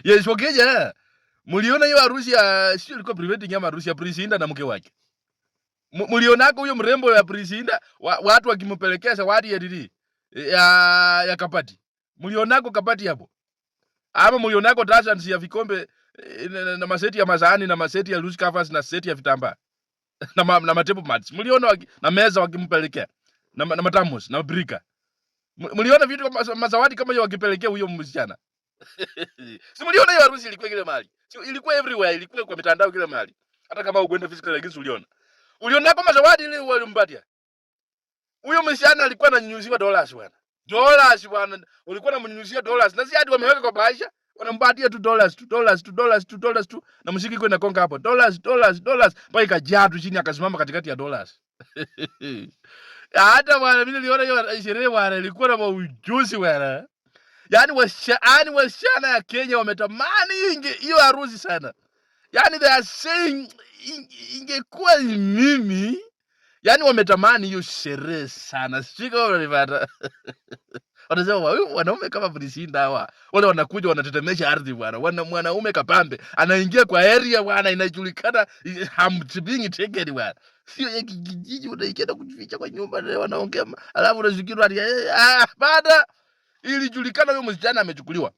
Yes, Wakenya. Mliona hiyo harusi ya sio ilikuwa preventing ama harusi ya Prisinda na mke wake. Mlionako huyo mrembo ya Prisinda watu wakimpelekea zawadi ya didi ya Kabati. Mlionako Kabati hapo. Ama mlionako dozens ya vikombe na maseti ya mazani na maseti ya loose covers na seti ya vitambaa. na matepo mats. Mliona na meza wakimpelekea. Na matamos na brika. Mliona vitu mazawadi kama hiyo wakipelekea huyo msichana. Si mliona hiyo harusi ilikuwa kile mahali. Ilikuwa everywhere, ilikuwa kwa mitandao kile mahali. Hata kama ukwenda physical lakini uliona. Uliona kama zawadi ile walimpatia. Huyo msichana alikuwa ananyunyuziwa dollars bwana. Dollars bwana. Ulikuwa unamnyunyuzia dollars. Na si hadi wameweka kwa bahasha, wanampatia $2 tu. Na muziki kwenda konga hapo. Dollars. Mpaka ikajaa tu chini akasimama katikati ya dollars. Hata bwana mimi niliona hiyo sherehe bwana ilikuwa na maujuzi bwana. Yaani wasichana ya Kenya wametamani hiyo harusi sana. Yaani they are saying ingekuwa ni mimi. Yaani wametamani hiyo sherehe sana. Sijui kama unanipata. Wanasema wanaume kama Prisinda hawa. Wale wanakuja wanatetemesha ardhi bwana. Mwanaume kapambe anaingia kwa area bwana inajulikana being taken bwana. Sio ya kijiji unaingia kujificha kwa nyumba na wanaongea alafu unashukuru baada ilijulikana huyo msichana amechukuliwa.